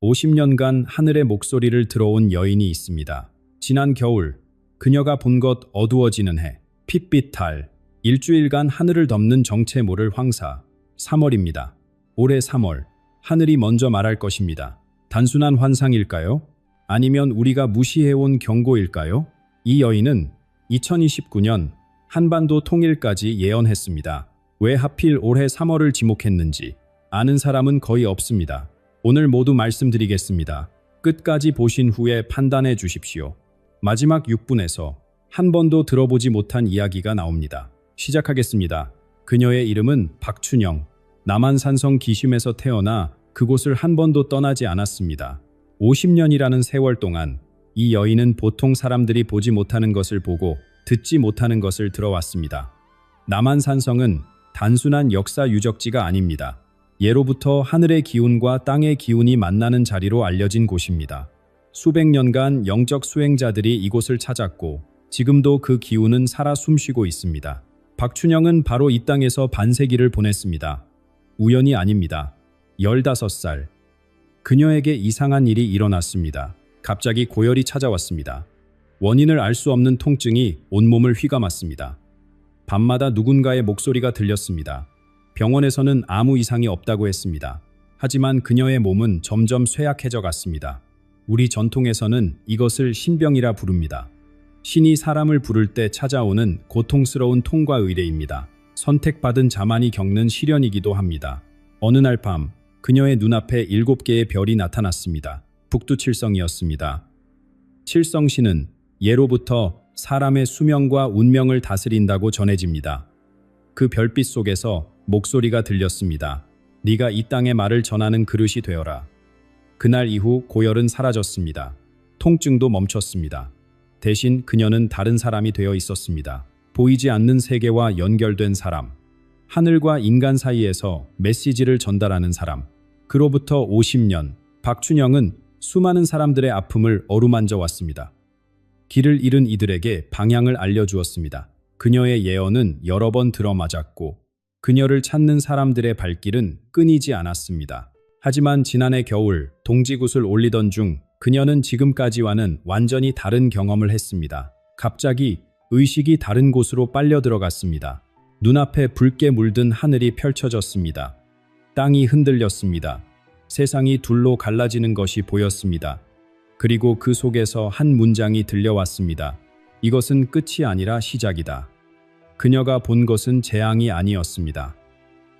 50년간 하늘의 목소리를 들어온 여인이 있습니다. 지난 겨울, 그녀가 본 것 어두워지는 해, 핏빛 달, 일주일간 하늘을 덮는 정체 모를 황사. 3월입니다. 올해 3월, 하늘이 먼저 말할 것입니다. 단순한 환상일까요? 아니면 우리가 무시해온 경고일까요? 이 여인은 2029년 한반도 통일까지 예언했습니다. 왜 하필 올해 3월을 지목했는지 아는 사람은 거의 없습니다. 오늘 모두 말씀드리겠습니다. 끝까지 보신 후에 판단해 주십시오. 마지막 6분에서 한 번도 들어보지 못한 이야기가 나옵니다. 시작하겠습니다. 그녀의 이름은 박춘영. 남한산성 기슭에서 태어나 그곳을 한 번도 떠나지 않았습니다. 50년이라는 세월 동안 이 여인은 보통 사람들이 보지 못하는 것을 보고 듣지 못하는 것을 들어왔습니다. 남한산성은 단순한 역사 유적지가 아닙니다. 예로부터 하늘의 기운과 땅의 기운이 만나는 자리로 알려진 곳입니다. 수백 년간 영적 수행자들이 이곳을 찾았고 지금도 그 기운은 살아 숨쉬고 있습니다. 박춘영은 바로 이 땅에서 반세기를 보냈습니다. 우연이 아닙니다. 15살. 그녀에게 이상한 일이 일어났습니다. 갑자기 고열이 찾아왔습니다. 원인을 알 수 없는 통증이 온몸을 휘감았습니다. 밤마다 누군가의 목소리가 들렸습니다. 병원에서는 아무 이상이 없다고 했습니다. 하지만 그녀의 몸은 점점 쇠약해져 갔습니다. 우리 전통에서는 이것을 신병이라 부릅니다. 신이 사람을 부를 때 찾아오는 고통스러운 통과 의례입니다. 선택받은 자만이 겪는 시련이기도 합니다. 어느 날 밤, 그녀의 눈앞에 7개의 별이 나타났습니다. 북두칠성이었습니다. 칠성신은 예로부터 사람의 수명과 운명을 다스린다고 전해집니다. 그 별빛 속에서 목소리가 들렸습니다. 네가 이 땅의 말을 전하는 그릇이 되어라. 그날 이후 고열은 사라졌습니다. 통증도 멈췄습니다. 대신 그녀는 다른 사람이 되어 있었습니다. 보이지 않는 세계와 연결된 사람. 하늘과 인간 사이에서 메시지를 전달하는 사람. 그로부터 50년, 박춘영은 수많은 사람들의 아픔을 어루만져 왔습니다. 길을 잃은 이들에게 방향을 알려주었습니다. 그녀의 예언은 여러 번 들어맞았고 그녀를 찾는 사람들의 발길은 끊이지 않았습니다. 하지만 지난해 겨울 동지굿을 올리던 중 그녀는 지금까지와는 완전히 다른 경험을 했습니다. 갑자기 의식이 다른 곳으로 빨려 들어갔습니다. 눈앞에 붉게 물든 하늘이 펼쳐졌습니다. 땅이 흔들렸습니다. 세상이 둘로 갈라지는 것이 보였습니다. 그리고 그 속에서 한 문장이 들려왔습니다. 이것은 끝이 아니라 시작이다. 그녀가 본 것은 재앙이 아니었습니다.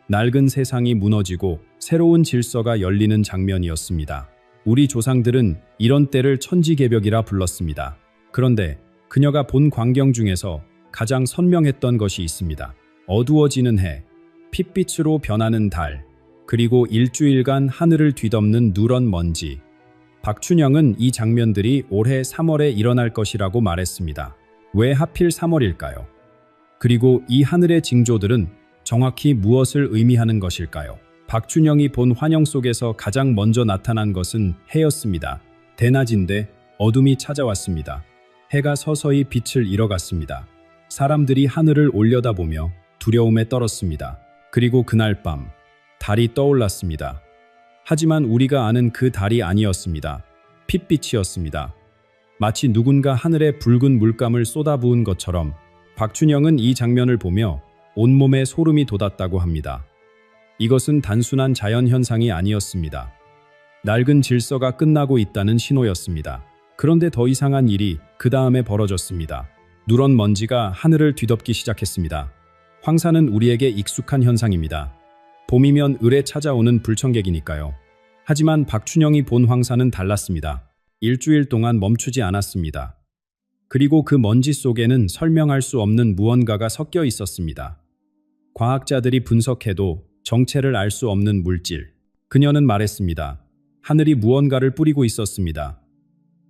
낡은 세상이 무너지고 새로운 질서가 열리는 장면이었습니다. 우리 조상들은 이런 때를 천지개벽이라 불렀습니다. 그런데 그녀가 본 광경 중에서 가장 선명했던 것이 있습니다. 어두워지는 해, 핏빛으로 변하는 달, 그리고 일주일간 하늘을 뒤덮는 누런 먼지. 박춘영은 이 장면들이 올해 3월에 일어날 것이라고 말했습니다. 왜 하필 3월일까요? 그리고 이 하늘의 징조들은 정확히 무엇을 의미하는 것일까요? 박춘영이 본 환영 속에서 가장 먼저 나타난 것은 해였습니다. 대낮인데 어둠이 찾아왔습니다. 해가 서서히 빛을 잃어갔습니다. 사람들이 하늘을 올려다보며 두려움에 떨었습니다. 그리고 그날 밤, 달이 떠올랐습니다. 하지만 우리가 아는 그 달이 아니었습니다. 핏빛이었습니다. 마치 누군가 하늘에 붉은 물감을 쏟아부은 것처럼 박춘영은 이 장면을 보며 온몸에 소름이 돋았다고 합니다. 이것은 단순한 자연현상이 아니었습니다. 낡은 질서가 끝나고 있다는 신호였습니다. 그런데 더 이상한 일이 그 다음에 벌어졌습니다. 누런 먼지가 하늘을 뒤덮기 시작했습니다. 황사는 우리에게 익숙한 현상입니다. 봄이면 을에 찾아오는 불청객이니까요. 하지만 박춘영이 본 황사는 달랐습니다. 일주일 동안 멈추지 않았습니다. 그리고 그 먼지 속에는 설명할 수 없는 무언가가 섞여 있었습니다. 과학자들이 분석해도 정체를 알 수 없는 물질. 그녀는 말했습니다. 하늘이 무언가를 뿌리고 있었습니다.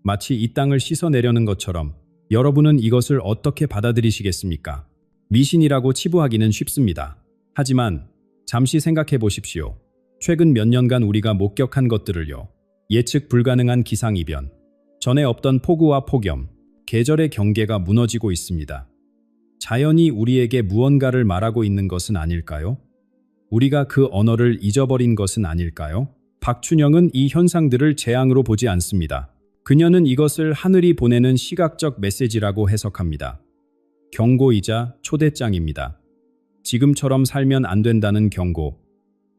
마치 이 땅을 씻어내려는 것처럼. 여러분은 이것을 어떻게 받아들이시겠습니까? 미신이라고 치부하기는 쉽습니다. 하지만 잠시 생각해 보십시오. 최근 몇 년간 우리가 목격한 것들을요. 예측 불가능한 기상이변, 전에 없던 폭우와 폭염, 계절의 경계가 무너지고 있습니다. 자연이 우리에게 무언가를 말하고 있는 것은 아닐까요? 우리가 그 언어를 잊어버린 것은 아닐까요? 박춘영은 이 현상들을 재앙으로 보지 않습니다. 그녀는 이것을 하늘이 보내는 시각적 메시지라고 해석합니다. 경고이자 초대장입니다. 지금처럼 살면 안 된다는 경고,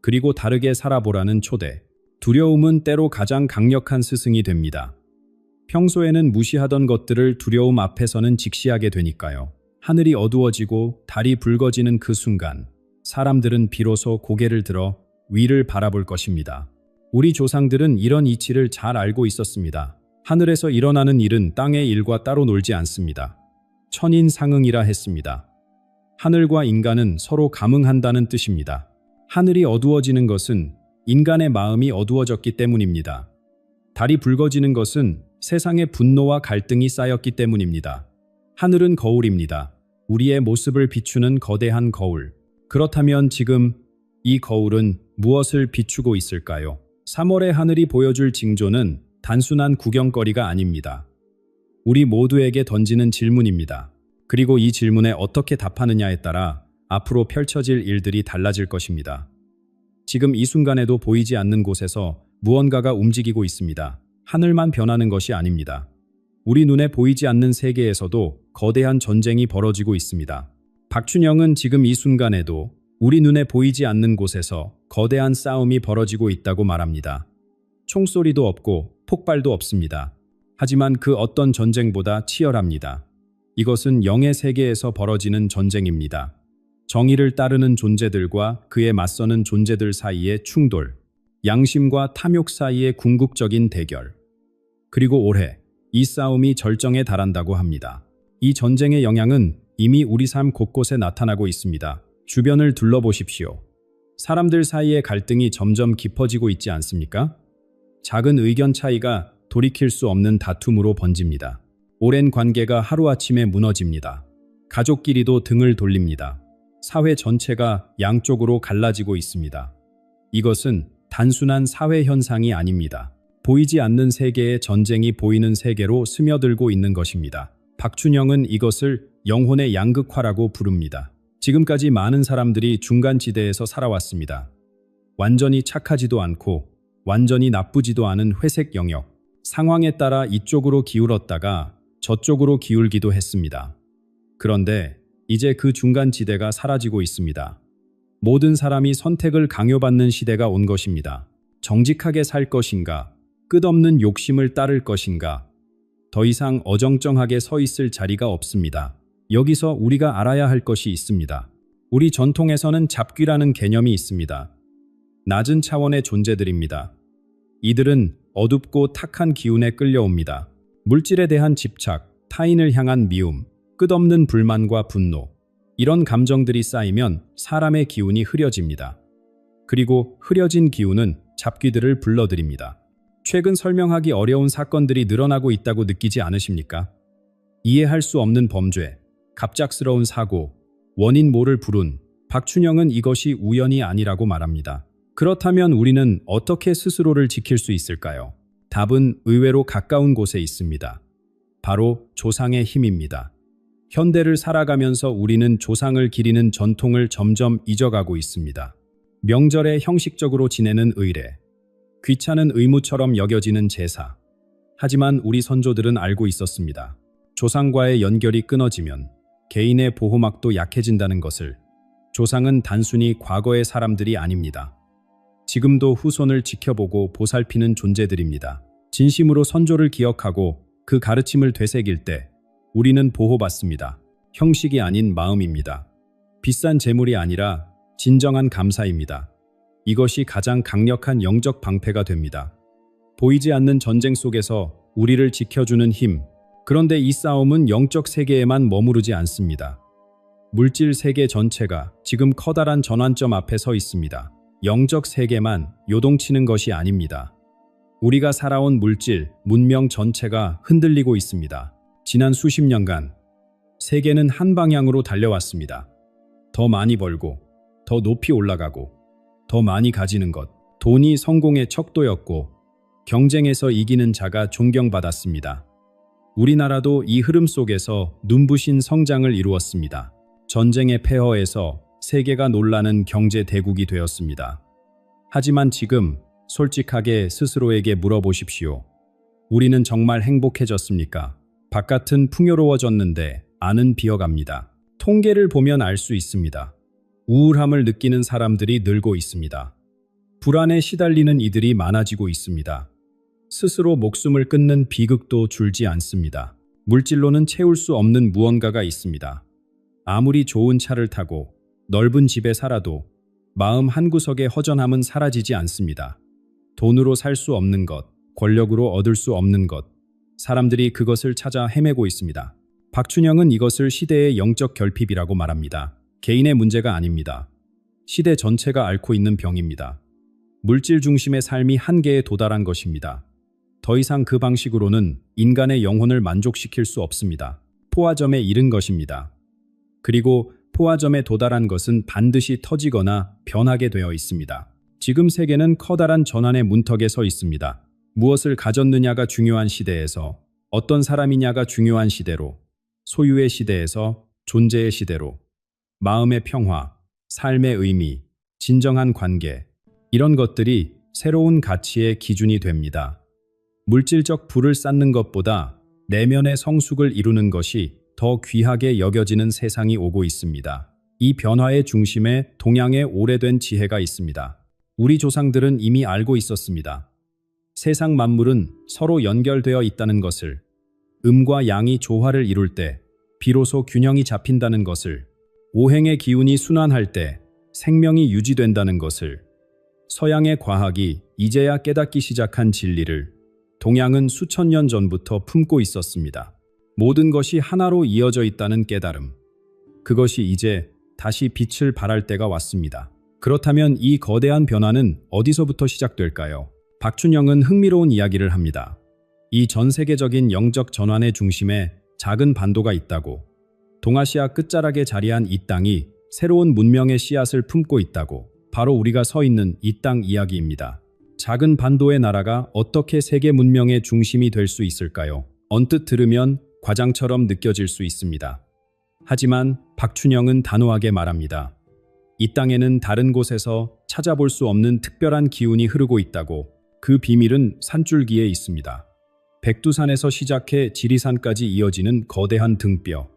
그리고 다르게 살아보라는 초대. 두려움은 때로 가장 강력한 스승이 됩니다. 평소에는 무시하던 것들을 두려움 앞에서는 직시하게 되니까요. 하늘이 어두워지고 달이 붉어지는 그 순간, 사람들은 비로소 고개를 들어 위를 바라볼 것입니다. 우리 조상들은 이런 이치를 잘 알고 있었습니다. 하늘에서 일어나는 일은 땅의 일과 따로 놀지 않습니다. 천인상응이라 했습니다. 하늘과 인간은 서로 감응한다는 뜻입니다. 하늘이 어두워지는 것은 인간의 마음이 어두워졌기 때문입니다. 달이 붉어지는 것은 세상의 분노와 갈등이 쌓였기 때문입니다. 하늘은 거울입니다. 우리의 모습을 비추는 거대한 거울. 그렇다면 지금 이 거울은 무엇을 비추고 있을까요? 3월의 하늘이 보여줄 징조는 단순한 구경거리가 아닙니다. 우리 모두에게 던지는 질문입니다. 그리고 이 질문에 어떻게 답하느냐에 따라 앞으로 펼쳐질 일들이 달라질 것입니다. 지금 이 순간에도 보이지 않는 곳에서 무언가가 움직이고 있습니다. 하늘만 변하는 것이 아닙니다. 우리 눈에 보이지 않는 세계에서도 거대한 전쟁이 벌어지고 있습니다. 박춘영은 지금 이 순간에도 우리 눈에 보이지 않는 곳에서 거대한 싸움이 벌어지고 있다고 말합니다. 총소리도 없고 폭발도 없습니다. 하지만 그 어떤 전쟁보다 치열합니다. 이것은 영의 세계에서 벌어지는 전쟁입니다. 정의를 따르는 존재들과 그에 맞서는 존재들 사이의 충돌, 양심과 탐욕 사이의 궁극적인 대결. 그리고 올해 이 싸움이 절정에 달한다고 합니다. 이 전쟁의 영향은 이미 우리 삶 곳곳에 나타나고 있습니다. 주변을 둘러보십시오. 사람들 사이의 갈등이 점점 깊어지고 있지 않습니까? 작은 의견 차이가 돌이킬 수 없는 다툼으로 번집니다. 오랜 관계가 하루아침에 무너집니다. 가족끼리도 등을 돌립니다. 사회 전체가 양쪽으로 갈라지고 있습니다. 이것은 단순한 사회 현상이 아닙니다. 보이지 않는 세계의 전쟁이 보이는 세계로 스며들고 있는 것입니다. 박춘영은 이것을 영혼의 양극화라고 부릅니다. 지금까지 많은 사람들이 중간지대에서 살아왔습니다. 완전히 착하지도 않고 완전히 나쁘지도 않은 회색 영역. 상황에 따라 이쪽으로 기울었다가 저쪽으로 기울기도 했습니다. 그런데 이제 그 중간지대가 사라지고 있습니다. 모든 사람이 선택을 강요받는 시대가 온 것입니다. 정직하게 살 것인가? 끝없는 욕심을 따를 것인가? 더 이상 어정쩡하게 서 있을 자리가 없습니다. 여기서 우리가 알아야 할 것이 있습니다. 우리 전통에서는 잡귀라는 개념이 있습니다. 낮은 차원의 존재들입니다. 이들은 어둡고 탁한 기운에 끌려옵니다. 물질에 대한 집착, 타인을 향한 미움, 끝없는 불만과 분노. 이런 감정들이 쌓이면 사람의 기운이 흐려집니다. 그리고 흐려진 기운은 잡귀들을 불러들입니다. 최근 설명하기 어려운 사건들이 늘어나고 있다고 느끼지 않으십니까? 이해할 수 없는 범죄, 갑작스러운 사고, 원인 모를 불운. 박춘영은 이것이 우연이 아니라고 말합니다. 그렇다면 우리는 어떻게 스스로를 지킬 수 있을까요? 답은 의외로 가까운 곳에 있습니다. 바로 조상의 힘입니다. 현대를 살아가면서 우리는 조상을 기리는 전통을 점점 잊어가고 있습니다. 명절에 형식적으로 지내는 의례, 귀찮은 의무처럼 여겨지는 제사. 하지만 우리 선조들은 알고 있었습니다. 조상과의 연결이 끊어지면 개인의 보호막도 약해진다는 것을. 조상은 단순히 과거의 사람들이 아닙니다. 지금도 후손을 지켜보고 보살피는 존재들입니다. 진심으로 선조를 기억하고 그 가르침을 되새길 때 우리는 보호받습니다. 형식이 아닌 마음입니다. 비싼 재물이 아니라 진정한 감사입니다. 이것이 가장 강력한 영적 방패가 됩니다. 보이지 않는 전쟁 속에서 우리를 지켜주는 힘. 그런데 이 싸움은 영적 세계에만 머무르지 않습니다. 물질 세계 전체가 지금 커다란 전환점 앞에 서 있습니다. 영적 세계만 요동치는 것이 아닙니다. 우리가 살아온 물질, 문명 전체가 흔들리고 있습니다. 지난 수십 년간 세계는 한 방향으로 달려왔습니다. 더 많이 벌고, 더 높이 올라가고, 더 많이 가지는 것. 돈이 성공의 척도였고 경쟁에서 이기는 자가 존경받았습니다. 우리나라도 이 흐름 속에서 눈부신 성장을 이루었습니다. 전쟁의 폐허에서 세계가 놀라는 경제 대국이 되었습니다. 하지만 지금 솔직하게 스스로에게 물어보십시오. 우리는 정말 행복해졌습니까? 바깥은 풍요로워졌는데 안은 비어갑니다. 통계를 보면 알 수 있습니다. 우울함을 느끼는 사람들이 늘고 있습니다. 불안에 시달리는 이들이 많아지고 있습니다. 스스로 목숨을 끊는 비극도 줄지 않습니다. 물질로는 채울 수 없는 무언가가 있습니다. 아무리 좋은 차를 타고 넓은 집에 살아도 마음 한구석의 허전함은 사라지지 않습니다. 돈으로 살 수 없는 것, 권력으로 얻을 수 없는 것, 사람들이 그것을 찾아 헤매고 있습니다. 박춘영은 이것을 시대의 영적 결핍이라고 말합니다. 개인의 문제가 아닙니다. 시대 전체가 앓고 있는 병입니다. 물질 중심의 삶이 한계에 도달한 것입니다. 더 이상 그 방식으로는 인간의 영혼을 만족시킬 수 없습니다. 포화점에 이른 것입니다. 그리고 포화점에 도달한 것은 반드시 터지거나 변하게 되어 있습니다. 지금 세계는 커다란 전환의 문턱에 서 있습니다. 무엇을 가졌느냐가 중요한 시대에서 어떤 사람이냐가 중요한 시대로, 소유의 시대에서 존재의 시대로, 마음의 평화, 삶의 의미, 진정한 관계, 이런 것들이 새로운 가치의 기준이 됩니다. 물질적 부를 쌓는 것보다 내면의 성숙을 이루는 것이 더 귀하게 여겨지는 세상이 오고 있습니다. 이 변화의 중심에 동양의 오래된 지혜가 있습니다. 우리 조상들은 이미 알고 있었습니다. 세상 만물은 서로 연결되어 있다는 것을, 음과 양이 조화를 이룰 때 비로소 균형이 잡힌다는 것을, 오행의 기운이 순환할 때 생명이 유지된다는 것을, 서양의 과학이 이제야 깨닫기 시작한 진리를 동양은 수천 년 전부터 품고 있었습니다. 모든 것이 하나로 이어져 있다는 깨달음. 그것이 이제 다시 빛을 발할 때가 왔습니다. 그렇다면 이 거대한 변화는 어디서부터 시작될까요? 박춘영은 흥미로운 이야기를 합니다. 이 전 세계적인 영적 전환의 중심에 작은 반도가 있다고, 동아시아 끝자락에 자리한 이 땅이 새로운 문명의 씨앗을 품고 있다고, 바로 우리가 서 있는 이 땅 이야기입니다. 작은 반도의 나라가 어떻게 세계 문명의 중심이 될 수 있을까요? 언뜻 들으면 과장처럼 느껴질 수 있습니다. 하지만 박춘영은 단호하게 말합니다. 이 땅에는 다른 곳에서 찾아볼 수 없는 특별한 기운이 흐르고 있다고. 그 비밀은 산줄기에 있습니다. 백두산에서 시작해 지리산까지 이어지는 거대한 등뼈,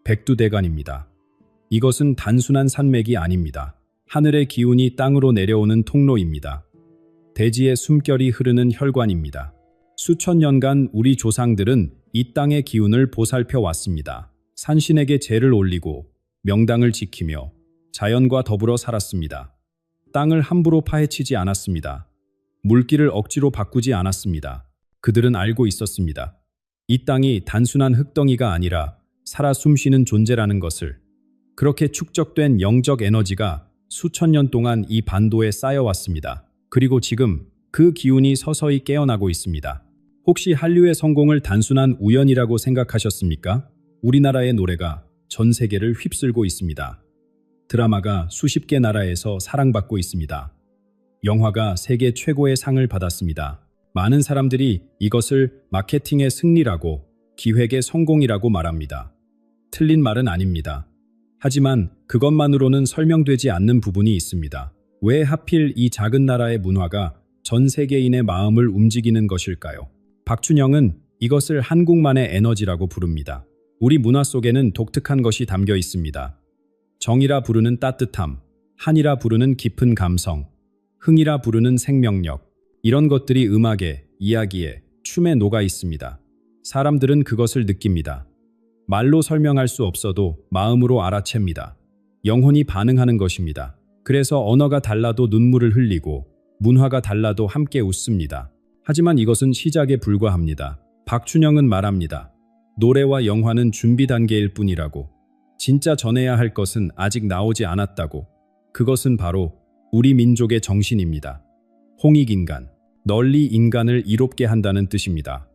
백두대간입니다. 이것은 단순한 산맥이 아닙니다. 하늘의 기운이 땅으로 내려오는 통로입니다. 대지의 숨결이 흐르는 혈관입니다. 수천 년간 우리 조상들은 이 땅의 기운을 보살펴 왔습니다. 산신에게 제를 올리고 명당을 지키며 자연과 더불어 살았습니다. 땅을 함부로 파헤치지 않았습니다. 물길을 억지로 바꾸지 않았습니다. 그들은 알고 있었습니다. 이 땅이 단순한 흙덩이가 아니라 살아 숨쉬는 존재라는 것을. 그렇게 축적된 영적 에너지가 수천 년 동안 이 반도에 쌓여왔습니다. 그리고 지금 그 기운이 서서히 깨어나고 있습니다. 혹시 한류의 성공을 단순한 우연이라고 생각하셨습니까? 우리나라의 노래가 전 세계를 휩쓸고 있습니다. 드라마가 수십 개 나라에서 사랑받고 있습니다. 영화가 세계 최고의 상을 받았습니다. 많은 사람들이 이것을 마케팅의 승리라고, 기획의 성공이라고 말합니다. 틀린 말은 아닙니다. 하지만 그것만으로는 설명되지 않는 부분이 있습니다. 왜 하필 이 작은 나라의 문화가 전 세계인의 마음을 움직이는 것일까요? 박춘영은 이것을 한국만의 에너지라고 부릅니다. 우리 문화 속에는 독특한 것이 담겨 있습니다. 정이라 부르는 따뜻함, 한이라 부르는 깊은 감성, 흥이라 부르는 생명력, 이런 것들이 음악에, 이야기에, 춤에 녹아 있습니다. 사람들은 그것을 느낍니다. 말로 설명할 수 없어도 마음으로 알아챕니다. 영혼이 반응하는 것입니다. 그래서 언어가 달라도 눈물을 흘리고, 문화가 달라도 함께 웃습니다. 하지만 이것은 시작에 불과합니다. 박춘영은 말합니다. 노래와 영화는 준비 단계일 뿐이라고. 진짜 전해야 할 것은 아직 나오지 않았다고. 그것은 바로 우리 민족의 정신입니다. 홍익인간, 널리 인간을 이롭게 한다는 뜻입니다.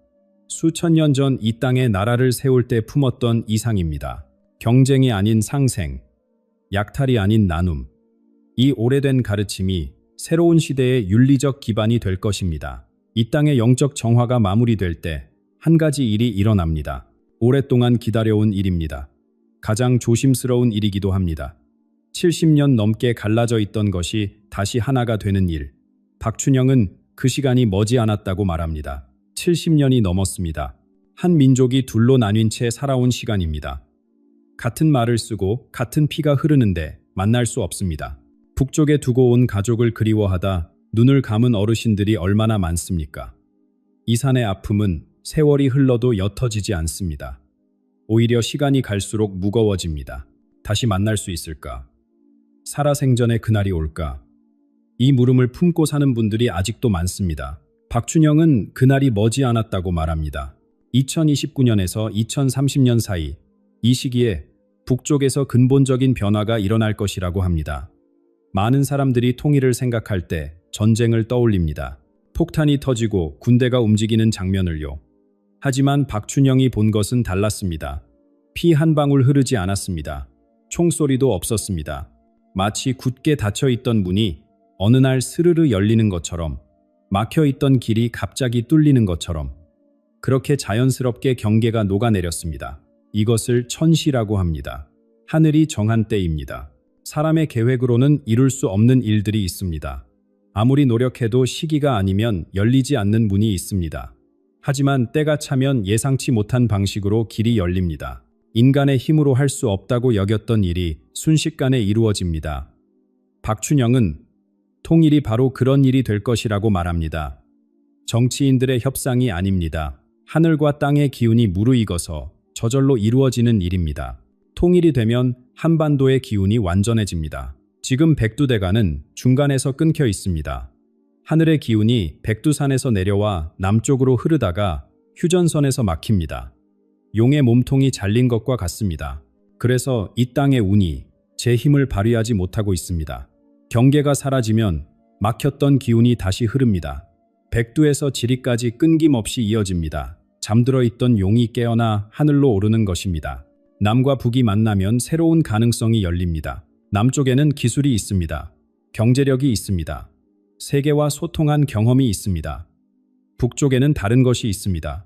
수천 년 전 이 땅에 나라를 세울 때 품었던 이상입니다. 경쟁이 아닌 상생, 약탈이 아닌 나눔. 이 오래된 가르침이 새로운 시대의 윤리적 기반이 될 것입니다. 이 땅의 영적 정화가 마무리될 때 한 가지 일이 일어납니다. 오랫동안 기다려온 일입니다. 가장 조심스러운 일이기도 합니다. 70년 넘게 갈라져 있던 것이 다시 하나가 되는 일. 박춘영은 그 시간이 머지 않았다고 말합니다. 70년이 넘었습니다. 한 민족이 둘로 나뉜 채 살아온 시간입니다. 같은 말을 쓰고 같은 피가 흐르는데 만날 수 없습니다. 북쪽에 두고 온 가족을 그리워하다 눈을 감은 어르신들이 얼마나 많습니까? 이 산의 아픔은 세월이 흘러도 옅어지지 않습니다. 오히려 시간이 갈수록 무거워집니다. 다시 만날 수 있을까? 살아생전에 그날이 올까? 이 물음을 품고 사는 분들이 아직도 많습니다. 박춘영은 그날이 머지 않았다고 말합니다. 2029년에서 2030년 사이, 이 시기에 북쪽에서 근본적인 변화가 일어날 것이라고 합니다. 많은 사람들이 통일을 생각할 때 전쟁을 떠올립니다. 폭탄이 터지고 군대가 움직이는 장면을요. 하지만 박춘영이 본 것은 달랐습니다. 피 한 방울 흐르지 않았습니다. 총소리도 없었습니다. 마치 굳게 닫혀있던 문이 어느 날 스르르 열리는 것처럼, 막혀있던 길이 갑자기 뚫리는 것처럼, 그렇게 자연스럽게 경계가 녹아내렸습니다. 이것을 천시라고 합니다. 하늘이 정한 때입니다. 사람의 계획으로는 이룰 수 없는 일들이 있습니다. 아무리 노력해도 시기가 아니면 열리지 않는 문이 있습니다. 하지만 때가 차면 예상치 못한 방식으로 길이 열립니다. 인간의 힘으로 할 수 없다고 여겼던 일이 순식간에 이루어집니다. 박춘영은 통일이 바로 그런 일이 될 것이라고 말합니다. 정치인들의 협상이 아닙니다. 하늘과 땅의 기운이 무르익어서 저절로 이루어지는 일입니다. 통일이 되면 한반도의 기운이 완전해집니다. 지금 백두대간은 중간에서 끊겨 있습니다. 하늘의 기운이 백두산에서 내려와 남쪽으로 흐르다가 휴전선에서 막힙니다. 용의 몸통이 잘린 것과 같습니다. 그래서 이 땅의 운이 제 힘을 발휘하지 못하고 있습니다. 경계가 사라지면 막혔던 기운이 다시 흐릅니다. 백두에서 지리까지 끊김없이 이어집니다. 잠들어 있던 용이 깨어나 하늘로 오르는 것입니다. 남과 북이 만나면 새로운 가능성이 열립니다. 남쪽에는 기술이 있습니다. 경제력이 있습니다. 세계와 소통한 경험이 있습니다. 북쪽에는 다른 것이 있습니다.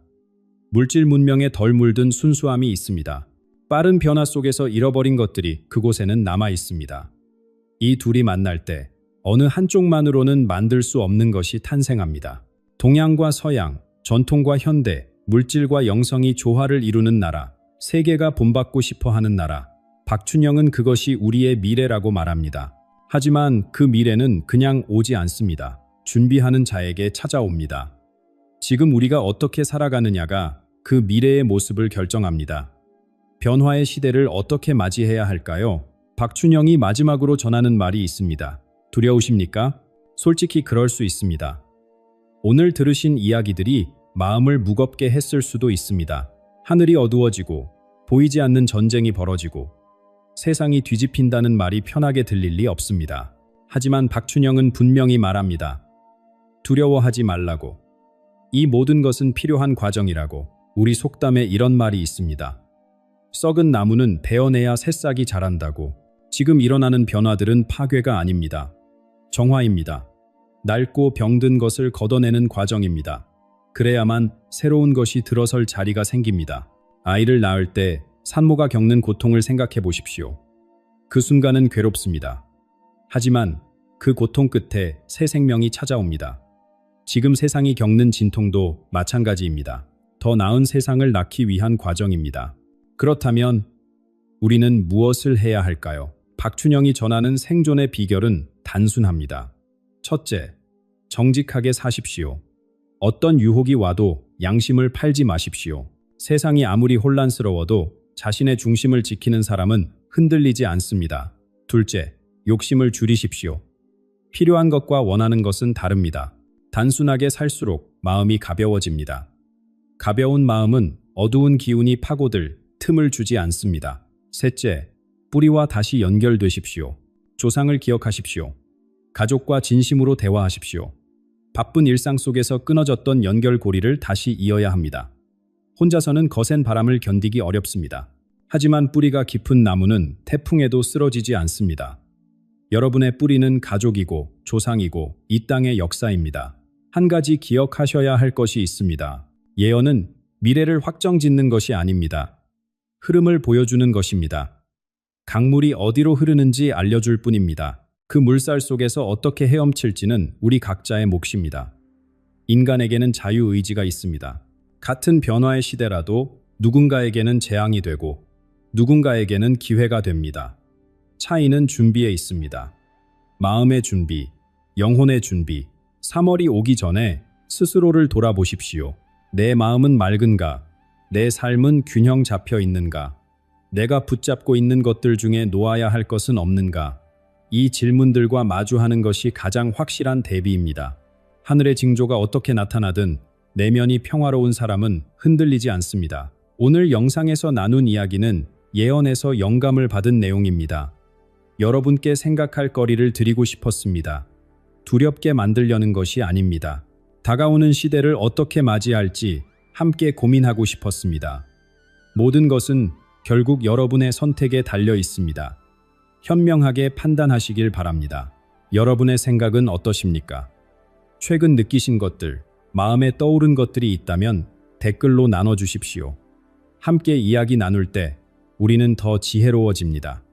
물질 문명에 덜 물든 순수함이 있습니다. 빠른 변화 속에서 잃어버린 것들이 그곳에는 남아 있습니다. 이 둘이 만날 때 어느 한쪽만으로는 만들 수 없는 것이 탄생합니다. 동양과 서양, 전통과 현대, 물질과 영성이 조화를 이루는 나라, 세계가 본받고 싶어 하는 나라. 박춘영은 그것이 우리의 미래라고 말합니다. 하지만 그 미래는 그냥 오지 않습니다. 준비하는 자에게 찾아옵니다. 지금 우리가 어떻게 살아가느냐가 그 미래의 모습을 결정합니다. 변화의 시대를 어떻게 맞이해야 할까요? 박춘영이 마지막으로 전하는 말이 있습니다. 두려우십니까? 솔직히 그럴 수 있습니다. 오늘 들으신 이야기들이 마음을 무겁게 했을 수도 있습니다. 하늘이 어두워지고 보이지 않는 전쟁이 벌어지고 세상이 뒤집힌다는 말이 편하게 들릴 리 없습니다. 하지만 박춘영은 분명히 말합니다. 두려워하지 말라고. 이 모든 것은 필요한 과정이라고. 우리 속담에 이런 말이 있습니다. 썩은 나무는 베어내야 새싹이 자란다고. 지금 일어나는 변화들은 파괴가 아닙니다. 정화입니다. 낡고 병든 것을 걷어내는 과정입니다. 그래야만 새로운 것이 들어설 자리가 생깁니다. 아이를 낳을 때 산모가 겪는 고통을 생각해 보십시오. 그 순간은 괴롭습니다. 하지만 그 고통 끝에 새 생명이 찾아옵니다. 지금 세상이 겪는 진통도 마찬가지입니다. 더 나은 세상을 낳기 위한 과정입니다. 그렇다면 우리는 무엇을 해야 할까요? 박춘영이 전하는 생존의 비결은 단순합니다. 첫째, 정직하게 사십시오. 어떤 유혹이 와도 양심을 팔지 마십시오. 세상이 아무리 혼란스러워도 자신의 중심을 지키는 사람은 흔들리지 않습니다. 둘째, 욕심을 줄이십시오. 필요한 것과 원하는 것은 다릅니다. 단순하게 살수록 마음이 가벼워집니다. 가벼운 마음은 어두운 기운이 파고들 틈을 주지 않습니다. 셋째, 뿌리와 다시 연결되십시오. 조상을 기억하십시오. 가족과 진심으로 대화하십시오. 바쁜 일상 속에서 끊어졌던 연결고리를 다시 이어야 합니다. 혼자서는 거센 바람을 견디기 어렵습니다. 하지만 뿌리가 깊은 나무는 태풍에도 쓰러지지 않습니다. 여러분의 뿌리는 가족이고 조상이고 이 땅의 역사입니다. 한 가지 기억하셔야 할 것이 있습니다. 예언은 미래를 확정짓는 것이 아닙니다. 흐름을 보여주는 것입니다. 강물이 어디로 흐르는지 알려줄 뿐입니다. 그 물살 속에서 어떻게 헤엄칠지는 우리 각자의 몫입니다. 인간에게는 자유의지가 있습니다. 같은 변화의 시대라도 누군가에게는 재앙이 되고 누군가에게는 기회가 됩니다. 차이는 준비에 있습니다. 마음의 준비, 영혼의 준비. 3월이 오기 전에 스스로를 돌아보십시오. 내 마음은 맑은가? 내 삶은 균형 잡혀 있는가? 내가 붙잡고 있는 것들 중에 놓아야 할 것은 없는가? 이 질문들과 마주하는 것이 가장 확실한 대비입니다. 하늘의 징조가 어떻게 나타나든 내면이 평화로운 사람은 흔들리지 않습니다. 오늘 영상에서 나눈 이야기는 예언에서 영감을 받은 내용입니다. 여러분께 생각할 거리를 드리고 싶었습니다. 두렵게 만들려는 것이 아닙니다. 다가오는 시대를 어떻게 맞이할지 함께 고민하고 싶었습니다. 모든 것은 결국 여러분의 선택에 달려 있습니다. 현명하게 판단하시길 바랍니다. 여러분의 생각은 어떠십니까? 최근 느끼신 것들, 마음에 떠오른 것들이 있다면 댓글로 나눠주십시오. 함께 이야기 나눌 때 우리는 더 지혜로워집니다.